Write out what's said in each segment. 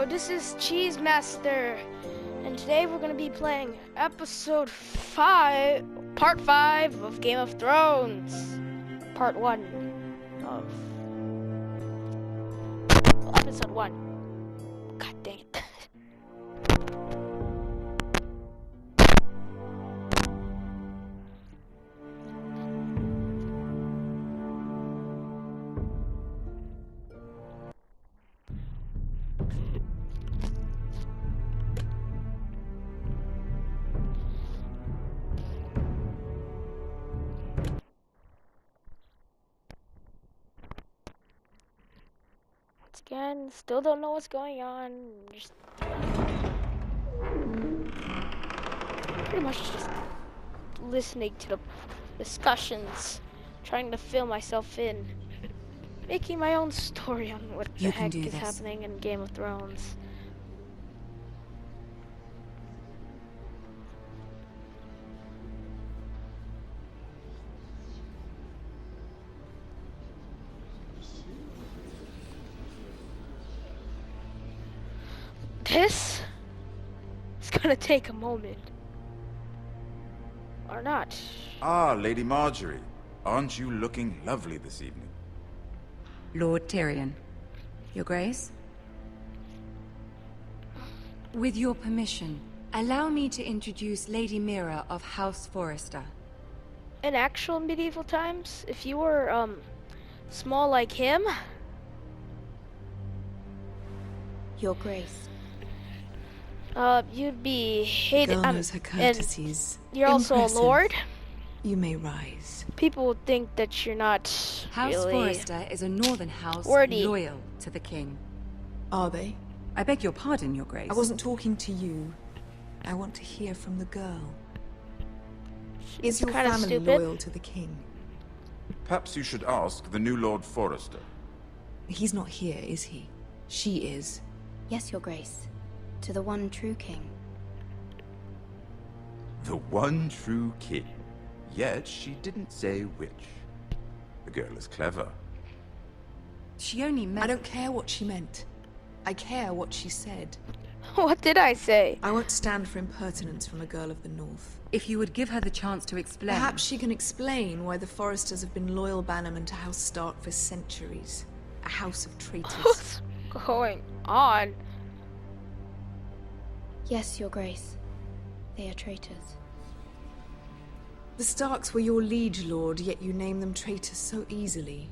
this is Cheese Master, and today we're going to be playing episode 5, part 5 of Game of Thrones, part 1 of, episode 1. God dang it. Again, still don't know what's going on. Just pretty much just listening to the discussions, trying to fill myself in, making my own story on what the heck is happening in Game of Thrones. This is gonna take a moment. Or not. Ah, Lady Marjorie. Aren't you looking lovely this evening? Lord Tyrion. Your Grace? With your permission, allow me to introduce Lady Mira of House Forrester. In actual medieval times, if you were, small like him... Your Grace. You'd be hated. The girl knows her courtesies. You're also a lord. You may rise. People would think that you're not House really Forrester is a northern house worthy. Loyal to the king. Are they? I beg your pardon, Your Grace. I wasn't talking to you. I want to hear from the girl. Is your kinda family stupid. loyal to the king? Perhaps you should ask the new Lord Forrester. He's not here, is he? She is. Yes, Your Grace. To the one true king. The one true king. Yet she didn't say which. The girl is clever. She only meant... I don't care what she meant. I care what she said. What did I say? I won't stand for impertinence from a girl of the North. If you would give her the chance to explain... Perhaps she can explain why the Forresters have been loyal bannermen to House Stark for centuries. A house of traitors. What's going on? Yes, Your Grace. They are traitors. The Starks were your liege lord, yet you name them traitors so easily.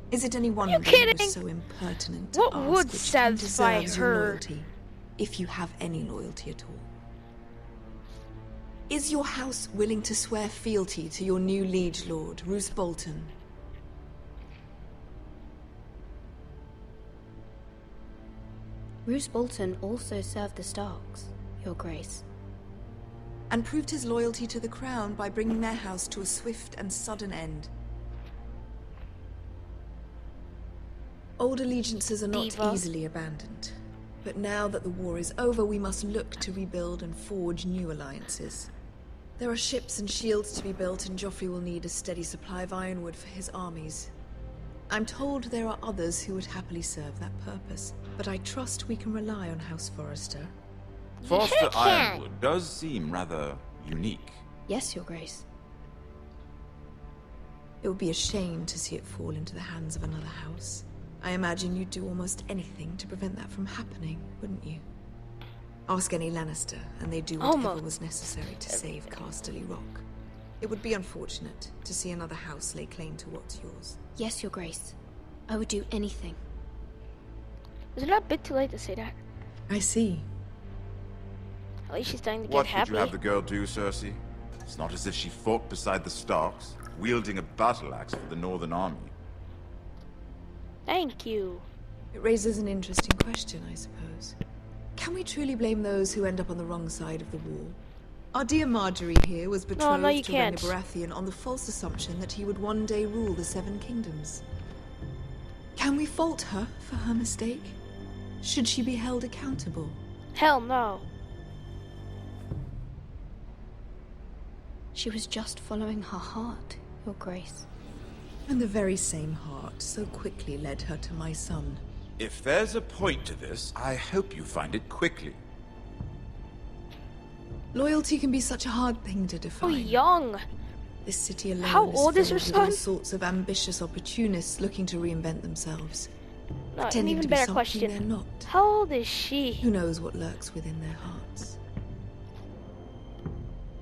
Is it any wonder you were so impertinent to What ask would which satisfy deserves your her? loyalty, if you have any loyalty at all? Is your house willing to swear fealty to your new liege lord, Roose Bolton? Roose Bolton also served the Starks, Your Grace. And proved his loyalty to the crown by bringing their house to a swift and sudden end. Old allegiances are not Diva. easily abandoned. But now that the war is over, we must look to rebuild and forge new alliances. There are ships and shields to be built, and Joffrey will need a steady supply of ironwood for his armies. I'm told there are others who would happily serve that purpose, but I trust we can rely on House Forrester. Forrester Ironwood does seem rather unique. Yes, Your Grace. It would be a shame to see it fall into the hands of another house. I imagine you'd do almost anything to prevent that from happening, wouldn't you? Ask any Lannister, and they'd do whatever was necessary to save Casterly Rock. It would be unfortunate to see another house lay claim to what's yours. Yes, Your Grace. I would do anything. Is it not a bit too late to say that? I see. At least she's starting to get What happy. would you have the girl do, Cersei? It's not as if she fought beside the Starks, wielding a battle axe for the Northern Army. Thank you. It raises an interesting question, I suppose. Can we truly blame those who end up on the wrong side of the war? Our dear Marjorie here was betrothed no, you to can't. Rhaenyra Baratheon on the false assumption that he would one day rule the Seven Kingdoms. Can we fault her for her mistake? Should she be held accountable? Hell no. She was just following her heart, Your Grace. And the very same heart so quickly led her to my son. If there's a point to this, I hope you find it quickly. Loyalty can be such a hard thing to So define. young. This city alone How old is filled your with all son? sorts of ambitious opportunists looking to reinvent themselves. No, an Pretending even to be better something question. they're not. How old is she? Who knows what lurks within their hearts?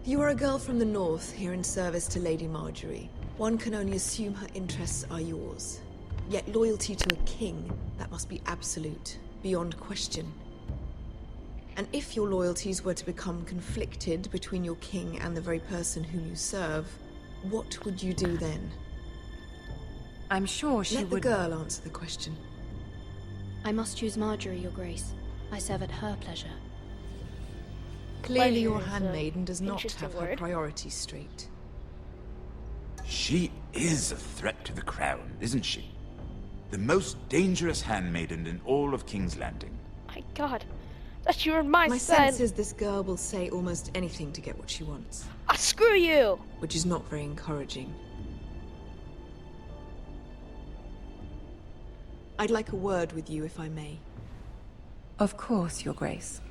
You are a girl from the north, here in service to Lady Marjorie. One can only assume her interests are yours. Yet loyalty to a king, that must be absolute, beyond question. And if your loyalties were to become conflicted between your king and the very person whom you serve, what would you do then? I'm sure she Let the would... girl answer the question. I must choose Marjorie, your grace. I serve at her pleasure. Clearly your Pleasure is a handmaiden does not interesting have her word. priorities straight. She is a threat to the crown, isn't she? The most dangerous handmaiden in all of King's Landing. My god. That you were my My son. sense is this girl will say almost anything to get what she wants, Ah, screw you. which is not very encouraging. I'd like a word with you, if I may. Of course, Your Grace.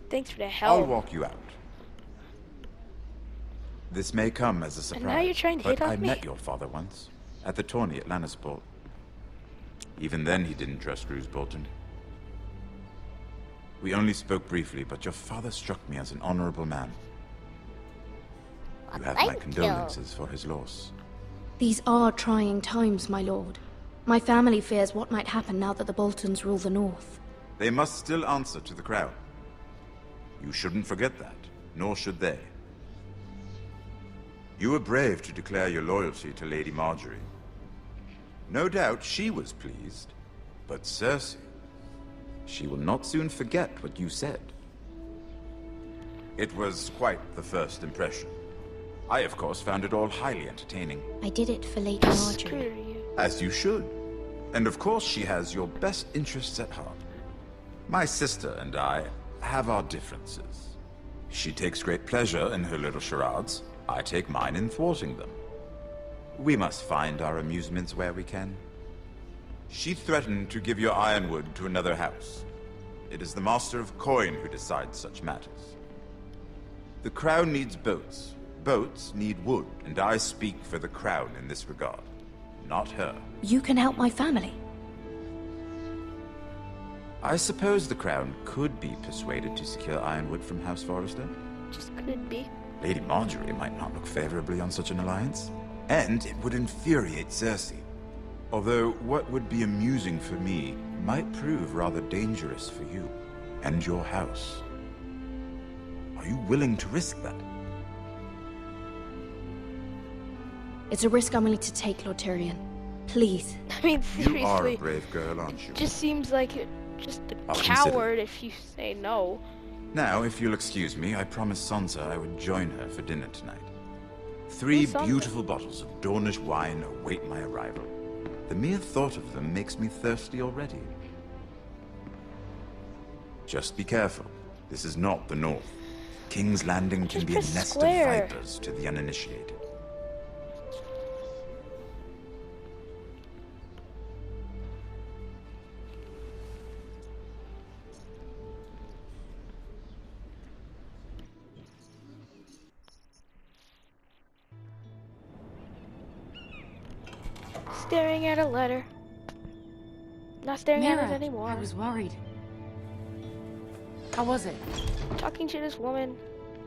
Thanks for the I'll help. walk you out. This may come as a surprise, now you're trying to hit but on I me? met your father once, at the tourney at Lannisport. Even then he didn't trust Roose Bolton. We only spoke briefly, but your father struck me as an honorable man. You have my Thank you. condolences for his loss. These are trying times, my lord. My family fears what might happen now that the Boltons rule the north. They must still answer to the crown. You shouldn't forget that, nor should they. You were brave to declare your loyalty to Lady Marjorie. No doubt she was pleased, but Cersei, she will not soon forget what you said. It was quite the first impression. I, of course, found it all highly entertaining. I did it for Lady Screw Marjorie. you. As you should. And of course she has your best interests at heart. My sister and I have our differences. She takes great pleasure in her little charades. I take mine in thwarting them. We must find our amusements where we can. She threatened to give your ironwood to another house. It is the Master of Coin who decides such matters. The crown needs boats. Boats need wood, and I speak for the crown in this regard, not her. You can help my family. I suppose the crown could be persuaded to secure ironwood from House Forrester. Just could be. Lady Marjorie might not look favorably on such an alliance. And it would infuriate Cersei. Although what would be amusing for me might prove rather dangerous for you and your house. Are you willing to risk that? It's a risk I'm willing to take, Lord Tyrion. Please. I mean, seriously. You are a brave girl, aren't you? Just seems like just a I'll consider. coward if you say no. Now, if you'll excuse me, I promised Sansa I would join her for dinner tonight. 3 Who's Sansa? beautiful bottles of Dornish wine await my arrival. The mere thought of them makes me thirsty already. Just be careful. This is not the North. King's Landing can Just be a press nest square. of vipers to the uninitiated. Staring at a letter. Not staring at it Mira, anymore. I was worried. How was it? Talking to this woman.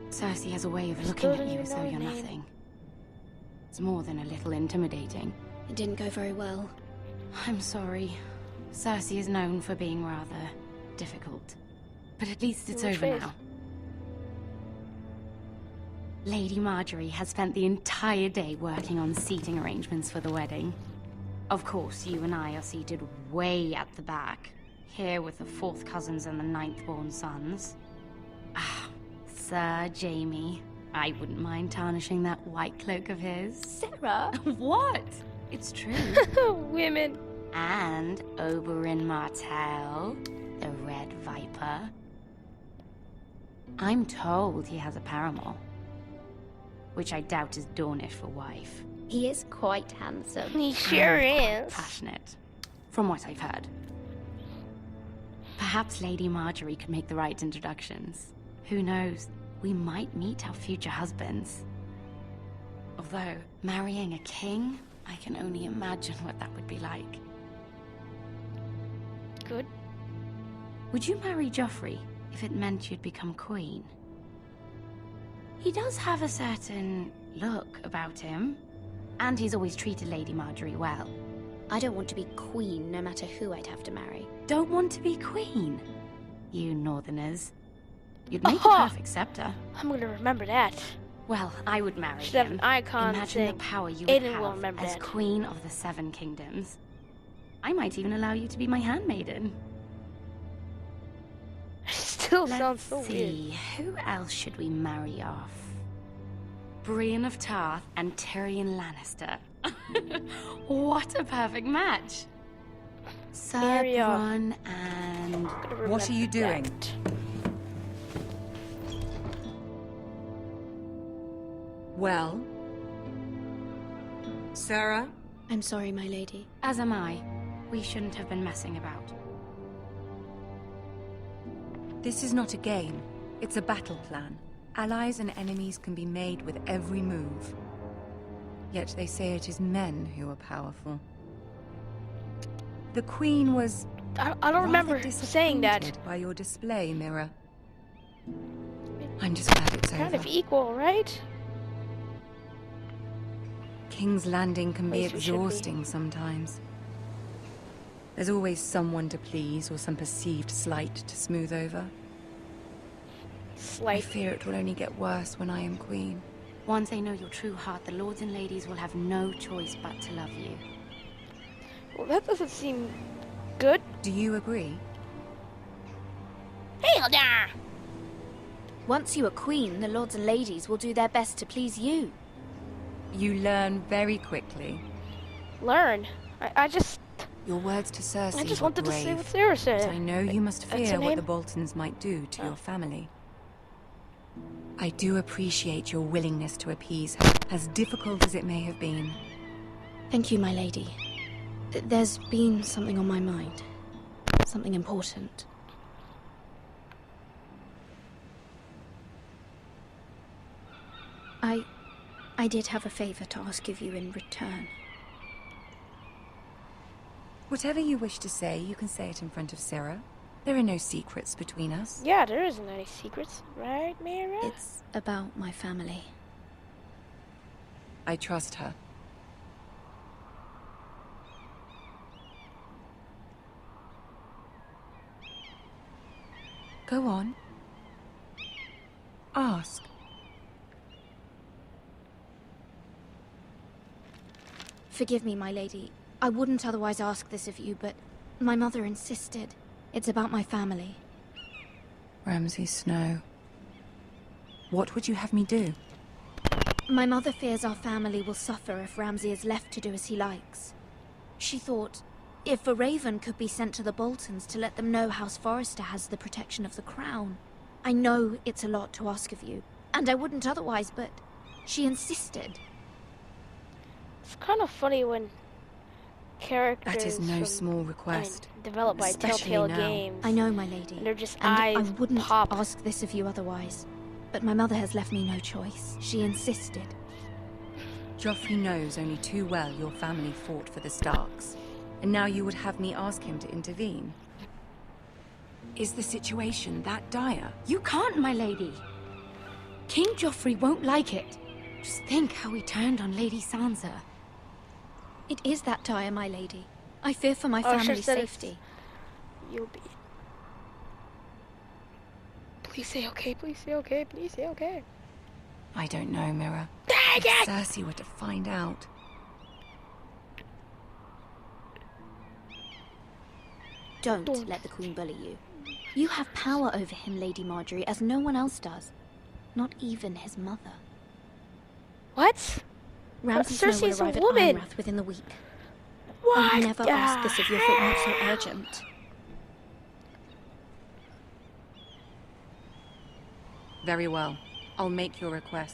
Cersei has a way of Still looking at don't you even as know though her you're name. nothing. It's more than a little intimidating. It didn't go very well. I'm sorry. Cersei is known for being rather difficult. But at least it's Which over face? now. Lady Marjorie has spent the entire day working on seating arrangements for the wedding. Of course, you and I are seated way at the back, here with the 4th cousins and the 9th-born sons. Ah, Sir Jaime. I wouldn't mind tarnishing that white cloak of his. Sarah. What? It's true. Women. And Oberyn Martell, the Red Viper. I'm told he has a paramour. Which I doubt is Dornish for wife. He is quite handsome. He sure And is. passionate, from what I've heard. Perhaps Lady Marjorie could make the right introductions. Who knows? We might meet our future husbands. Although, marrying a king, I can only imagine what that would be like. Good. Would you marry Joffrey if it meant you'd become queen? He does have a certain look about him, and he's always treated Lady Marjorie well. I don't want to be queen no matter who I'd have to marry. Don't want to be queen? You northerners. You'd make Aha! a perfect scepter. I'm gonna remember that. Well, I would marry Should have him. an icon Imagine saying, the power you Aiden would will have remember as that. Queen of the Seven Kingdoms. I might even allow you to be my handmaiden. Still sounds so Let's weird. see, who else should we marry off? Brienne of Tarth and Tyrion Lannister. What a perfect match! Sir Marry off. Bronn and... Gonna What are you remember doing? that. Well? Sarah? I'm sorry, my lady. As am I. We shouldn't have been messing about. This is not a game. It's a battle plan. Allies and enemies can be made with every move. Yet they say it is men who are powerful. The Queen was I don't remember rather saying that. disappointed by your display, Mira. I'm just glad it's Kind over. of equal, right? King's Landing can be Place we should be. exhausting sometimes. There's always someone to please or some perceived slight to smooth over. I Slight. fear it will only get worse when I am queen. Once they know your true heart, the lords and ladies will have no choice but to love you. Well, that doesn't seem good. Do you agree? Hell yeah! Once you are queen, the lords and ladies will do their best to please you. You learn very quickly. Learn. I just Your words to Cersei I just were wanted to say brave, what Sarah but said. I know you must That's her fear what name? the Boltons might do to Oh. your family. I do appreciate your willingness to appease her, as difficult as it may have been. Thank you, my lady. There's been something on my mind. Something important. I did have a favor to ask of you in return. Whatever you wish to say, you can say it in front of Sarah. There are no secrets between us. Yeah, there isn't any secrets, right, Mira? It's about my family. I trust her. Go on. Ask. Forgive me, my lady. I wouldn't otherwise ask this of you, but my mother insisted. It's about my family. Ramsay Snow. What would you have me do? My mother fears our family will suffer if Ramsay is left to do as he likes. She thought, if a raven could be sent to the Boltons to let them know House Forrester has the protection of the crown. I know it's a lot to ask of you, and I wouldn't otherwise, but she insisted. It's kind of funny when characters That is no from- small request. developed by especially Telltale now. Games. I know, my lady. And they're just And I eyes wouldn't pop. ask this of you otherwise. But my mother has left me no choice. She insisted. Joffrey knows only too well your family fought for the Starks. And now you would have me ask him to intervene? Is the situation that dire? You can't, my lady. King Joffrey won't like it. Just think how he turned on Lady Sansa. It is that dire, my lady. I fear for my Oh, she family's said it's- safety. You'll be. Please say okay, please say okay, please say okay. I don't know, Mira. Dang If it! Cersei were to find out. Don't let the Queen bully you. You have power over him, Lady Marjorie, as no one else does. Not even his mother. What? Ramsay Snow Cersei's will a arrive at woman. Ironrath within the week. What? I would never ask this if your thought not so urgent. Very well. I'll make your request.